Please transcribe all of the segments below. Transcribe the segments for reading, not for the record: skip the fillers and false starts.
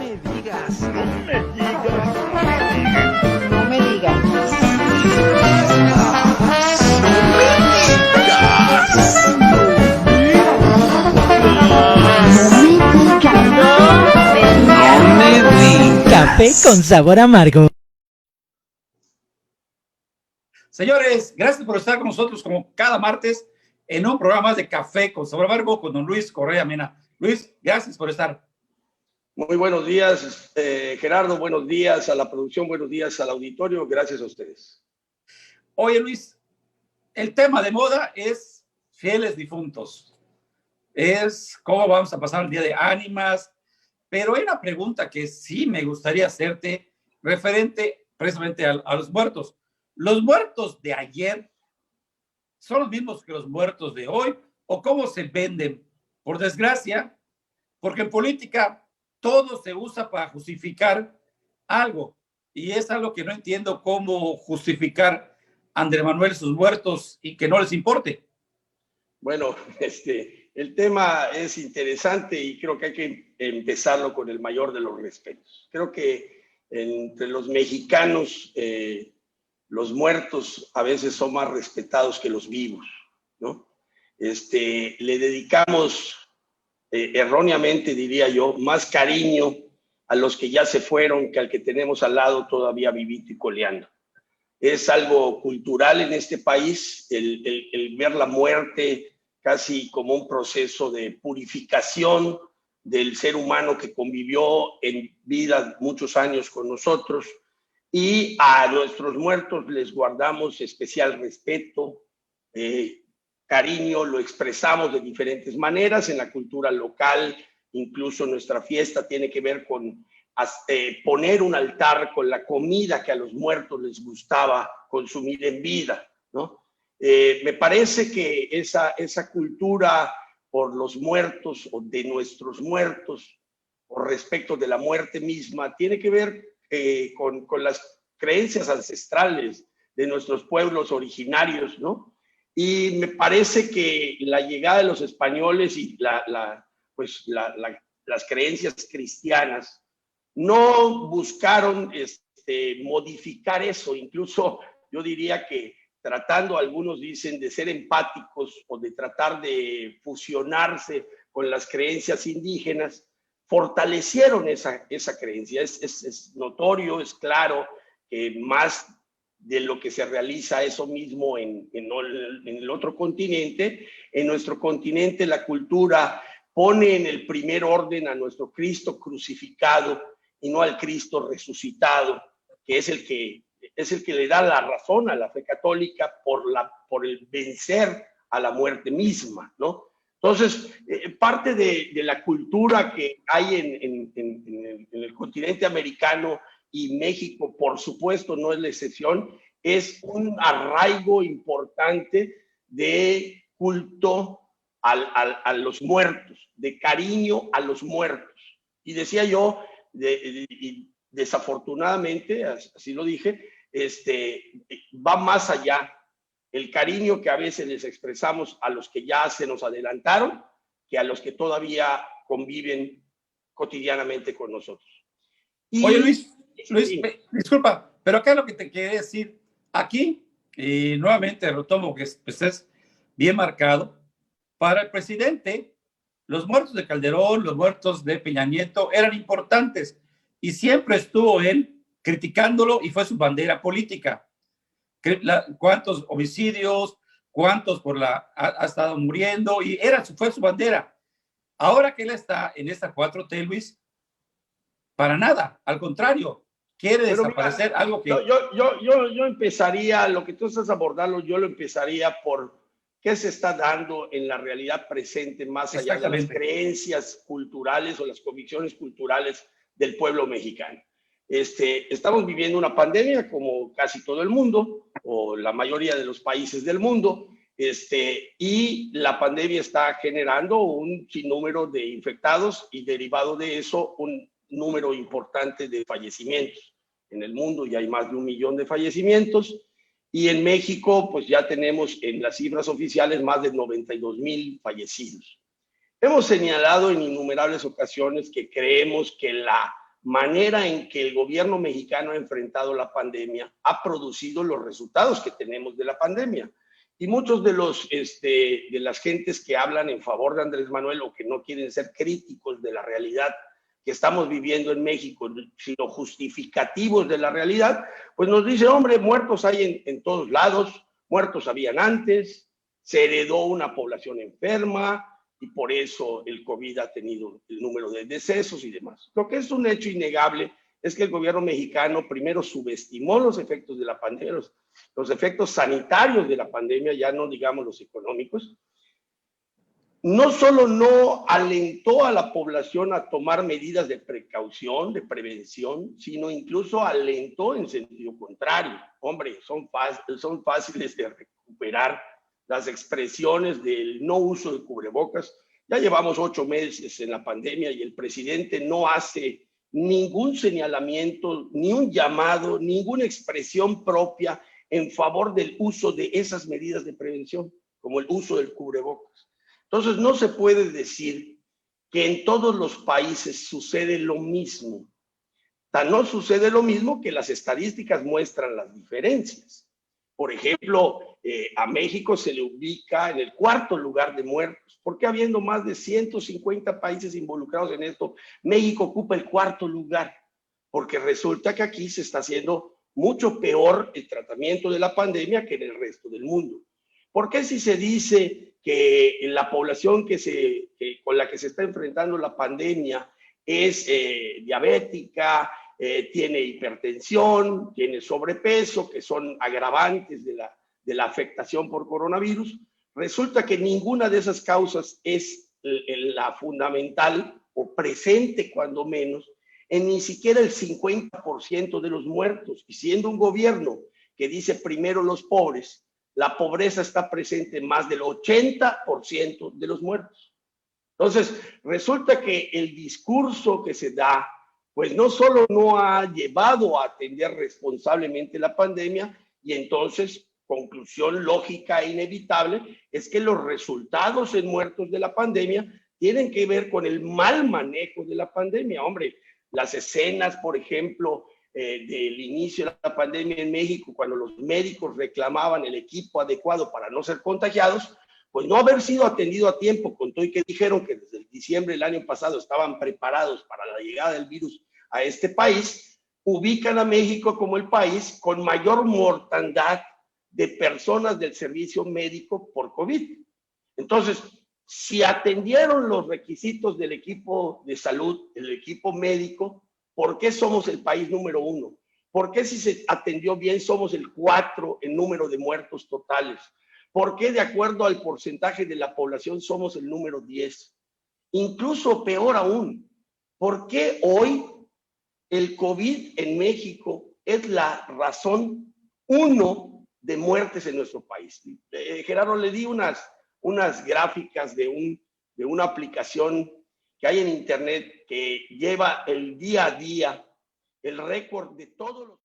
me digas. No me digas. No me digas. No me digas. Café con sabor amargo. Señores, gracias por estar con nosotros como cada martes en un programa más de Café con sabor amargo con don Luis Correa Mena. Luis, gracias por estar. Muy buenos días, Gerardo. Buenos días a la producción, buenos días al auditorio. Gracias a ustedes. Oye, Luis, el tema de moda es fieles difuntos. Es cómo vamos a pasar el día de ánimas. Pero hay una pregunta que sí me gustaría hacerte referente precisamente a los muertos. ¿Los muertos de ayer son los mismos que los muertos de hoy? ¿O cómo se venden? Por desgracia, porque en política todo se usa para justificar algo. Y es algo que no entiendo cómo justificar a Andrés Manuel sus muertos y que no les importe. Bueno, el tema es interesante y creo que hay que empezarlo con el mayor de los respetos. Creo que entre los mexicanos los muertos a veces son más respetados que los vivos, ¿no? Le dedicamos erróneamente, diría yo, más cariño a los que ya se fueron que al que tenemos al lado todavía vivito y coleando. Es algo cultural en este país el ver la muerte casi como un proceso de purificación del ser humano que convivió en vida muchos años con nosotros, y a nuestros muertos les guardamos especial respeto, cariño, lo expresamos de diferentes maneras en la cultura local. Incluso nuestra fiesta tiene que ver con poner un altar con la comida que a los muertos les gustaba consumir en vida, ¿no? Me parece que esa cultura por los muertos o de nuestros muertos o respecto de la muerte misma tiene que ver con las creencias ancestrales de nuestros pueblos originarios, ¿no? Y me parece que la llegada de los españoles y las creencias cristianas no buscaron modificar eso. Incluso yo diría que tratando, algunos dicen, de ser empáticos o de tratar de fusionarse con las creencias indígenas, fortalecieron esa creencia. Es notorio, es claro que más de lo que se realiza eso mismo en el otro continente, en nuestro continente la cultura pone en el primer orden a nuestro Cristo crucificado y no al Cristo resucitado, que es el que le da la razón a la fe católica por el vencer a la muerte misma, ¿no? Entonces, parte de la cultura que hay en el continente americano, y México, por supuesto, no es la excepción, es un arraigo importante de culto a los muertos, de cariño a los muertos. Y decía yo, desafortunadamente, así lo dije, va más allá el cariño que a veces les expresamos a los que ya se nos adelantaron que a los que todavía conviven cotidianamente con nosotros. Oye, Luis, disculpa, pero acá lo que te quería decir, aquí, y nuevamente retomo que pues es bien marcado, para el presidente, los muertos de Calderón, los muertos de Peña Nieto eran importantes y siempre estuvo él criticándolo y fue su bandera política. Cuántos homicidios, cuántos ha estado muriendo y fue su bandera. Ahora que él está en esta 4T, Luis, para nada, al contrario, quiere desaparecer algo que... Yo empezaría, lo que tú estás abordando, yo lo empezaría por qué se está dando en la realidad presente, más allá de las creencias culturales o las convicciones culturales del pueblo mexicano. Estamos viviendo una pandemia como casi todo el mundo, o la mayoría de los países del mundo, y la pandemia está generando un sinnúmero de infectados y derivado de eso un número importante de fallecimientos. En el mundo ya hay más de 1 millón de fallecimientos y en México pues ya tenemos en las cifras oficiales más de 92,000 fallecidos. Hemos señalado en innumerables ocasiones que creemos que la manera en que el gobierno mexicano ha enfrentado la pandemia ha producido los resultados que tenemos de la pandemia. Y muchos de las gentes que hablan en favor de Andrés Manuel o que no quieren ser críticos de la realidad que estamos viviendo en México, sino justificativos de la realidad, pues nos dicen, hombre, muertos hay en todos lados, muertos habían antes, se heredó una población enferma y por eso el COVID ha tenido el número de decesos y demás. Lo que es un hecho innegable es que el gobierno mexicano primero subestimó los efectos de la pandemia, los efectos sanitarios de la pandemia, ya no digamos los económicos. No solo no alentó a la población a tomar medidas de precaución, de prevención, sino incluso alentó en sentido contrario. Hombre, son fáciles de recuperar las expresiones del no uso de cubrebocas. Ya llevamos 8 meses en la pandemia y el presidente no hace ningún señalamiento, ni un llamado, ninguna expresión propia en favor del uso de esas medidas de prevención, como el uso del cubrebocas. Entonces, no se puede decir que en todos los países sucede lo mismo. Tan no sucede lo mismo que las estadísticas muestran las diferencias. Por ejemplo, a México se le ubica en el 4º lugar de muertos. ¿Por qué habiendo más de 150 países involucrados en esto, México ocupa el 4º lugar? Porque resulta que aquí se está haciendo mucho peor el tratamiento de la pandemia que en el resto del mundo. ¿Por qué si se dice que la población con la que se está enfrentando la pandemia es diabética, tiene hipertensión, tiene sobrepeso, que son agravantes de la afectación por coronavirus? Resulta que ninguna de esas causas es la fundamental o presente, cuando menos, en ni siquiera el 50% de los muertos. Y siendo un gobierno que dice primero los pobres, la pobreza está presente en más del 80% de los muertos. Entonces, resulta que el discurso que se da, pues no solo no ha llevado a atender responsablemente la pandemia, y entonces, conclusión lógica e inevitable, es que los resultados en muertos de la pandemia tienen que ver con el mal manejo de la pandemia. Hombre, las escenas, por ejemplo, del inicio de la pandemia en México, cuando los médicos reclamaban el equipo adecuado para no ser contagiados, pues no haber sido atendido a tiempo, con todo y que dijeron que desde diciembre del año pasado estaban preparados para la llegada del virus a este país, ubican a México como el país con mayor mortandad de personas del servicio médico por COVID. Entonces, si atendieron los requisitos del equipo de salud, el equipo médico, ¿por qué somos el país número 1? ¿Por qué si se atendió bien somos el 4 en número de muertos totales? ¿Por qué de acuerdo al porcentaje de la población somos el número 10? Incluso peor aún, ¿por qué hoy el COVID en México es la razón 1 de muertes en nuestro país? Gerardo, le di unas gráficas de una aplicación que hay en internet que lleva el día a día el récord de todos los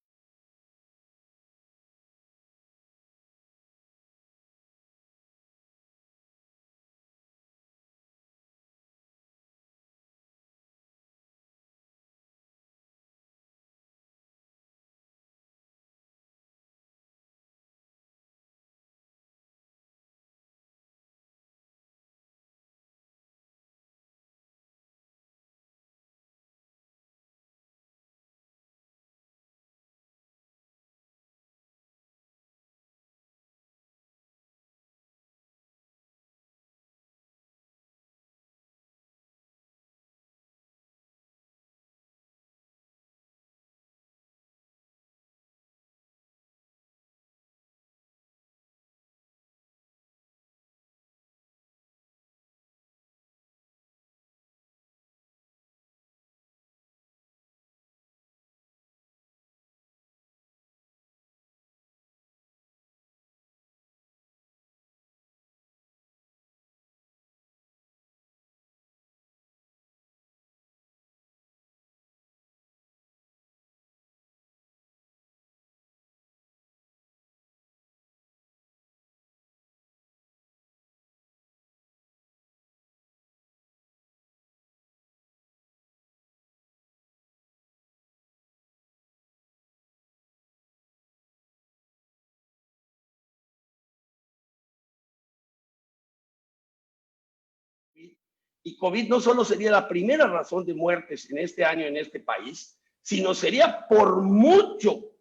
y COVID no solo sería la primera razón de muertes en este año en este país, sino sería por mucho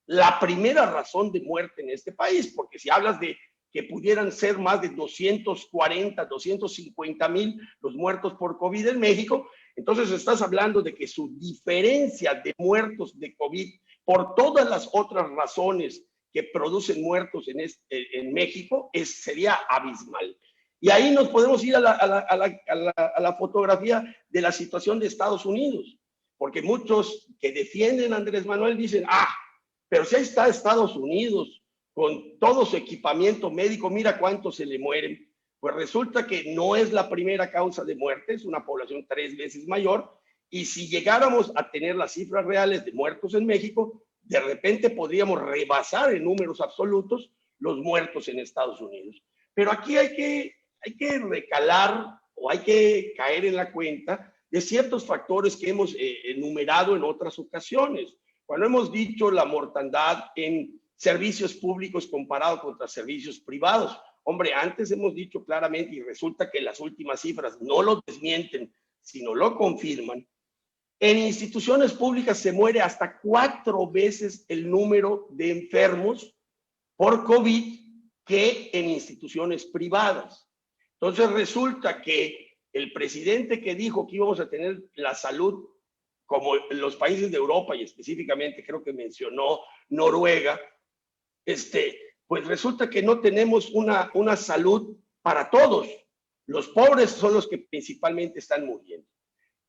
la primera razón de muerte en este país, porque si hablas de que pudieran ser más de 240, 250 mil los muertos por COVID en México, entonces estás hablando de que su diferencia de muertos de COVID por todas las otras razones que producen muertos en México sería abismal. Y ahí nos podemos ir a la fotografía de la situación de Estados Unidos, porque muchos que defienden a Andrés Manuel dicen, pero si ahí está Estados Unidos con todo su equipamiento médico, mira cuántos se le mueren. Pues resulta que no es la primera causa de muerte, es una población 3 veces mayor, y si llegáramos a tener las cifras reales de muertos en México, de repente podríamos rebasar en números absolutos los muertos en Estados Unidos. Pero aquí hay que recalar o hay que caer en la cuenta de ciertos factores que hemos enumerado en otras ocasiones. Cuando hemos dicho la mortandad en servicios públicos comparado contra servicios privados. Hombre, antes hemos dicho claramente, y resulta que las últimas cifras no lo desmienten, sino lo confirman, en instituciones públicas se muere hasta 4 veces el número de enfermos por COVID que en instituciones privadas. Entonces resulta que el presidente que dijo que íbamos a tener la salud como los países de Europa, y específicamente creo que mencionó Noruega, pues resulta que no tenemos una salud para todos. Los pobres son los que principalmente están muriendo.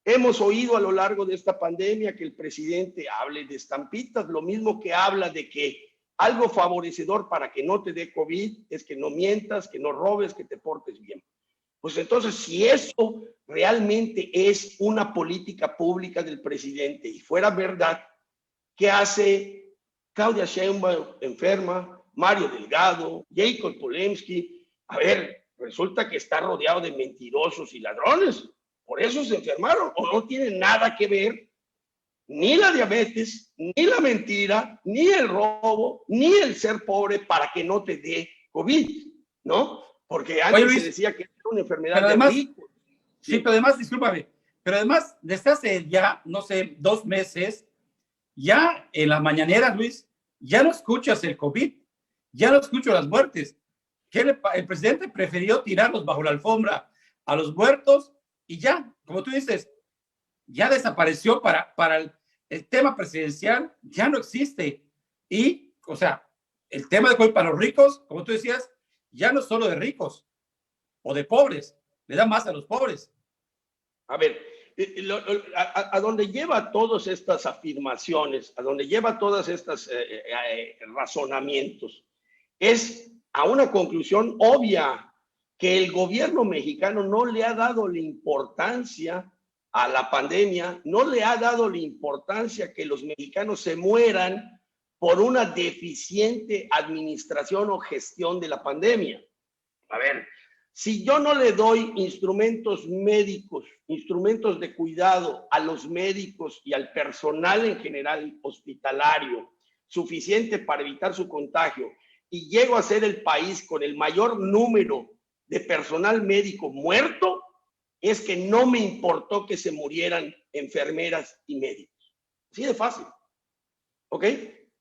Hemos oído a lo largo de esta pandemia que el presidente hable de estampitas, lo mismo que habla de que algo favorecedor para que no te dé COVID es que no mientas, que no robes, que te portes bien. Pues entonces, si eso realmente es una política pública del presidente y fuera verdad, ¿qué hace Claudia Sheinbaum enferma, Mario Delgado, Jacob Polensky? A ver, resulta que está rodeado de mentirosos y ladrones. Por eso se enfermaron, o no tiene nada que ver ni la diabetes, ni la mentira, ni el robo, ni el ser pobre para que no te dé COVID, ¿no? Porque antes Luis, se decía que era una enfermedad de ricos. Sí, pero además, discúlpame, pero además, desde hace ya, no sé, 2 meses, ya en las mañaneras, Luis, ya no escuchas el COVID, ya no escucho las muertes. El presidente prefirió tirarlos bajo la alfombra a los muertos y ya, como tú dices, ya desapareció para el tema presidencial, ya no existe. Y, o sea, el tema de COVID para los ricos, como tú decías, ya no es solo de ricos o de pobres, le da más a los pobres. A ver, a donde lleva todas estas afirmaciones, a donde lleva todas estas razonamientos, es a una conclusión obvia, que el gobierno mexicano no le ha dado la importancia a la pandemia, no le ha dado la importancia que los mexicanos se mueran por una deficiente administración o gestión de la pandemia. A ver, si yo no le doy instrumentos médicos, instrumentos de cuidado a los médicos y al personal en general hospitalario suficiente para evitar su contagio, y llego a ser el país con el mayor número de personal médico muerto, es que no me importó que se murieran enfermeras y médicos. Así de fácil. ¿Ok?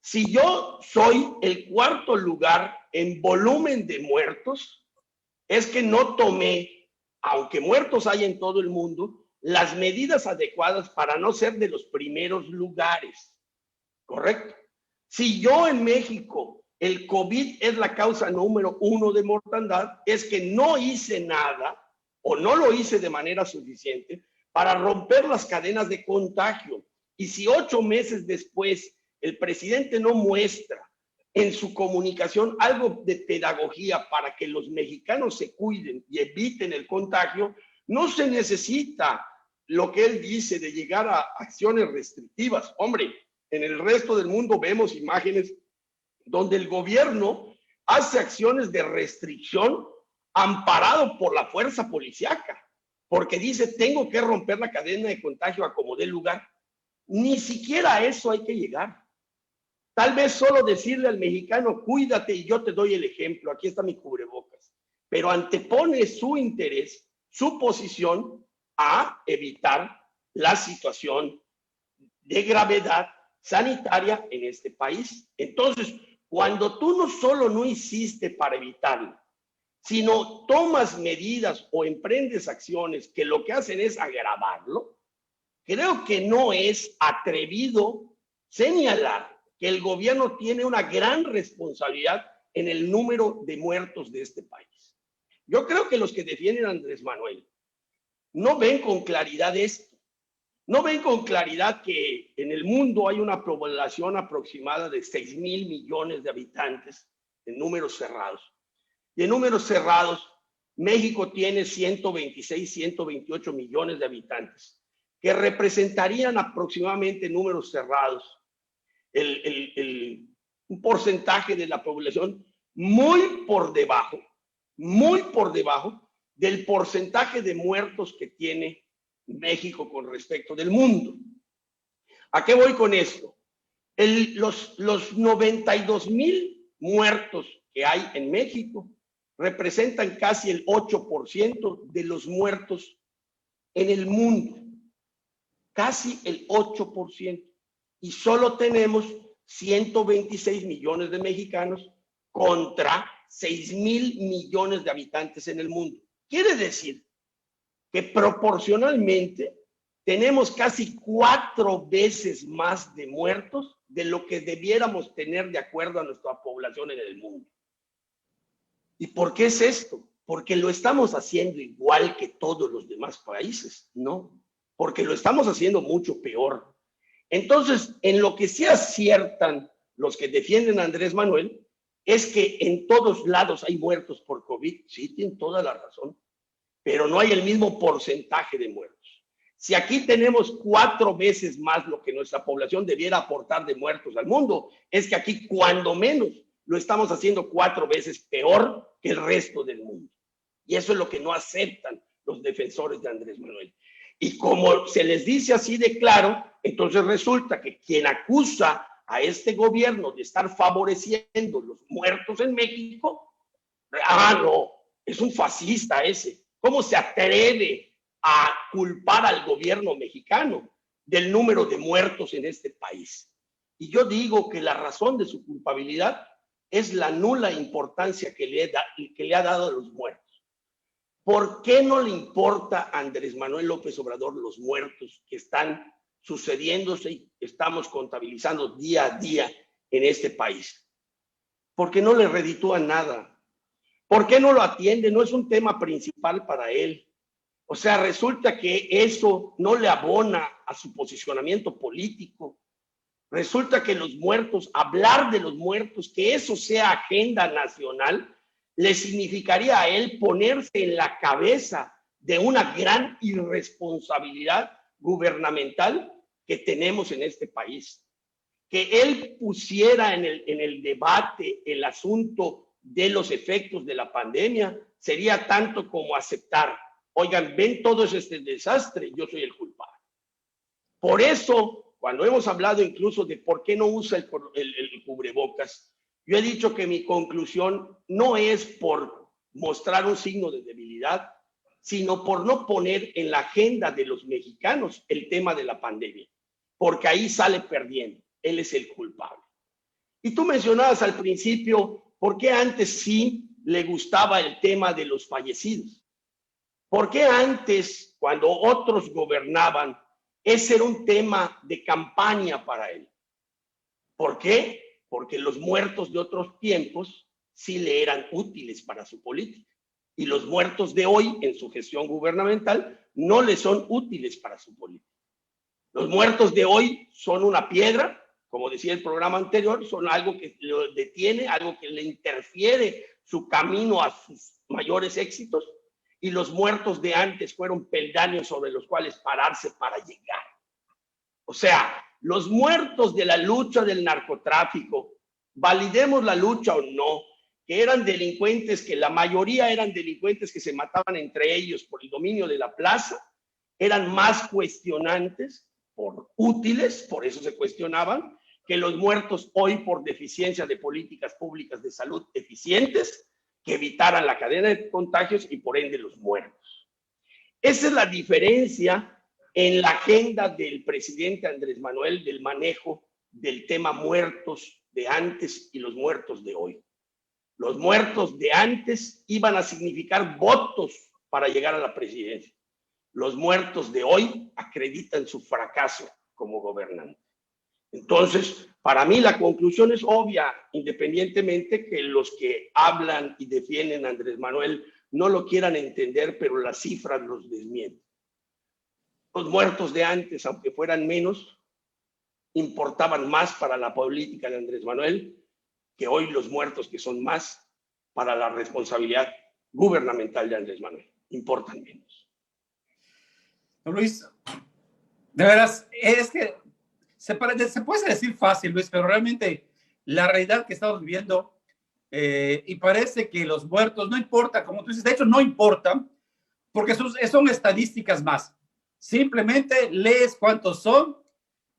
Si yo soy el 4º lugar en volumen de muertos, es que no tomé, aunque muertos hay en todo el mundo, las medidas adecuadas para no ser de los primeros lugares. ¿Correcto? Si yo en México el COVID es la causa número 1 de mortandad, es que no hice nada o no lo hice de manera suficiente para romper las cadenas de contagio. Y si 8 meses después el presidente no muestra en su comunicación algo de pedagogía para que los mexicanos se cuiden y eviten el contagio, no se necesita lo que él dice de llegar a acciones restrictivas. Hombre, en el resto del mundo vemos imágenes donde el gobierno hace acciones de restricción amparado por la fuerza policíaca, porque dice, tengo que romper la cadena de contagio a como dé lugar. Ni siquiera a eso hay que llegar. Tal vez solo decirle al mexicano, cuídate y yo te doy el ejemplo, aquí está mi cubrebocas, pero antepone su interés, su posición a evitar la situación de gravedad sanitaria en este país. Entonces, cuando tú no solo no hiciste para evitarlo, sino tomas medidas o emprendes acciones que lo que hacen es agravarlo, creo que no es atrevido señalar que el gobierno tiene una gran responsabilidad en el número de muertos de este país. Yo creo que los que defienden a Andrés Manuel no ven con claridad esto. No ven con claridad que en el mundo hay una población aproximada de 6,000 millones de habitantes en números cerrados. Y en números cerrados, México tiene 126, 128 millones de habitantes, que representarían aproximadamente en números cerrados un porcentaje de la población muy por debajo del porcentaje de muertos que tiene México con respecto del mundo. ¿A qué voy con esto? Los 92,000 muertos que hay en México representan casi el 8% de los muertos en el mundo. Casi el 8%. Y solo tenemos 126 millones de mexicanos contra 6,000 millones de habitantes en el mundo. Quiere decir que proporcionalmente tenemos casi 4 veces más de muertos de lo que debiéramos tener de acuerdo a nuestra población en el mundo. ¿Y por qué es esto? Porque lo estamos haciendo igual que todos los demás países, ¿no? Porque lo estamos haciendo mucho peor. Entonces, en lo que sí aciertan los que defienden a Andrés Manuel es que en todos lados hay muertos por COVID. Sí, tienen toda la razón, pero no hay el mismo porcentaje de muertos. Si aquí tenemos 4 veces más lo que nuestra población debiera aportar de muertos al mundo, es que aquí cuando menos lo estamos haciendo 4 veces peor que el resto del mundo. Y eso es lo que no aceptan los defensores de Andrés Manuel. Y como se les dice así de claro, entonces resulta que quien acusa a este gobierno de estar favoreciendo los muertos en México, no, es un fascista ese. ¿Cómo se atreve a culpar al gobierno mexicano del número de muertos en este país? Y yo digo que la razón de su culpabilidad es la nula importancia que le ha dado a los muertos. ¿Por qué no le importa a Andrés Manuel López Obrador los muertos que están sucediéndose y estamos contabilizando día a día en este país? Porque no le reditúa nada. ¿Por qué no lo atiende? No es un tema principal para él. O sea, resulta que eso no le abona a su posicionamiento político. Resulta que los muertos, hablar de los muertos, que eso sea agenda nacional, le significaría a él ponerse en la cabeza de una gran irresponsabilidad gubernamental que tenemos en este país. Que él pusiera en el debate el asunto de los efectos de la pandemia sería tanto como aceptar, oigan, ven todo este desastre, yo soy el culpable. Por eso, cuando hemos hablado incluso de por qué no usa el cubrebocas, yo he dicho que mi conclusión no es por mostrar un signo de debilidad, sino por no poner en la agenda de los mexicanos el tema de la pandemia, porque ahí sale perdiendo. Él es el culpable. Y tú mencionabas al principio, ¿por qué antes sí le gustaba el tema de los fallecidos? ¿Por qué antes, cuando otros gobernaban, ese era un tema de campaña para él? ¿Por qué? Porque los muertos de otros tiempos sí le eran útiles para su política. Y los muertos de hoy en su gestión gubernamental no le son útiles para su política. Los muertos de hoy son una piedra, como decía el programa anterior, son algo que lo detiene, algo que le interfiere su camino a sus mayores éxitos. Y los muertos de antes fueron peldaños sobre los cuales pararse para llegar. O sea, los muertos de la lucha del narcotráfico, validemos la lucha o no, que eran delincuentes, que la mayoría eran delincuentes que se mataban entre ellos por el dominio de la plaza, eran más cuestionantes por útiles, por eso se cuestionaban, que los muertos hoy por deficiencia de políticas públicas de salud eficientes que evitaran la cadena de contagios y por ende los muertos. Esa es la diferencia en la agenda del presidente Andrés Manuel del manejo del tema muertos de antes y los muertos de hoy. Los muertos de antes iban a significar votos para llegar a la presidencia. Los muertos de hoy acreditan su fracaso como gobernante. Entonces, para mí la conclusión es obvia, independientemente que los que hablan y defienden a Andrés Manuel no lo quieran entender, pero las cifras los desmienten. Los muertos de antes, aunque fueran menos, importaban más para la política de Andrés Manuel que hoy los muertos, que son más para la responsabilidad gubernamental de Andrés Manuel. Importan menos. Luis, de veras, es que se puede decir fácil, Luis, pero realmente la realidad que estamos viviendo y parece que los muertos no importa, como tú dices, de hecho no importan, porque son estadísticas más. Simplemente lees cuántos son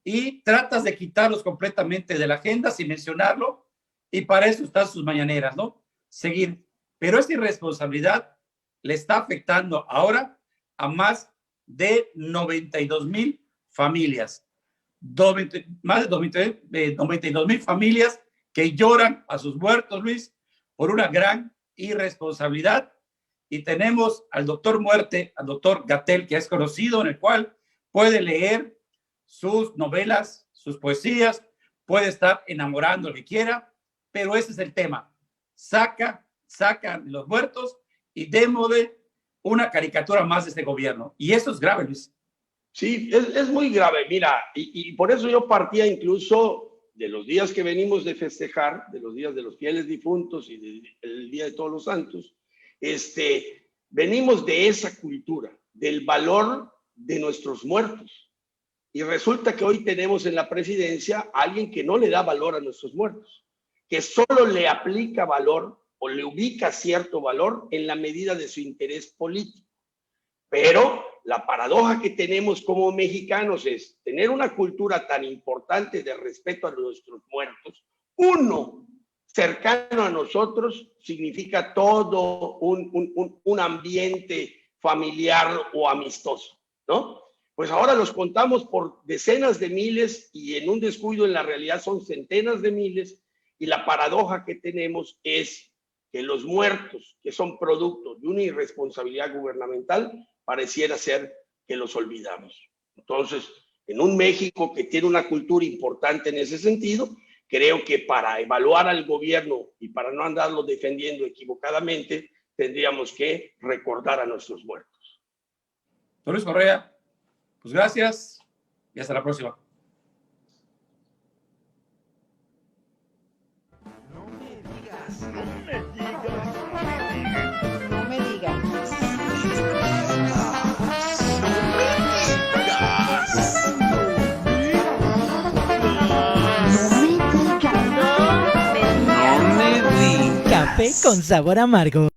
y tratas de quitarlos completamente de la agenda sin mencionarlo, y para eso están sus mañaneras, ¿no? Seguir. Pero esta irresponsabilidad le está afectando ahora a más de 92,000 familias. Más de 92,000 familias que lloran a sus muertos, Luis, por una gran irresponsabilidad. Y tenemos al doctor Muerte, al doctor Gatell, que es conocido, en el cual puede leer sus novelas, sus poesías, puede estar enamorando lo que quiera, pero ese es el tema. Sacan los muertos y démosle una caricatura más de este gobierno. Y eso es grave, Luis. Sí, es muy grave. Mira, y por eso yo partía incluso de los días que venimos de festejar, de los días de los fieles difuntos y del Día de Todos los Santos. Venimos de esa cultura, del valor de nuestros muertos. Y resulta que hoy tenemos en la presidencia a alguien que no le da valor a nuestros muertos, que solo le aplica valor o le ubica cierto valor en la medida de su interés político. Pero la paradoja que tenemos como mexicanos es tener una cultura tan importante de respeto a nuestros muertos. Uno, cercano a nosotros, significa todo un ambiente familiar o amistoso, ¿no? Pues ahora los contamos por decenas de miles y en un descuido en la realidad son centenas de miles, y la paradoja que tenemos es que los muertos, que son producto de una irresponsabilidad gubernamental, pareciera ser que los olvidamos. Entonces, en un México que tiene una cultura importante en ese sentido, creo que para evaluar al gobierno y para no andarlo defendiendo equivocadamente, tendríamos que recordar a nuestros muertos. Don Luis Correa, pues gracias y hasta la próxima. No me digas. Café con sabor amargo.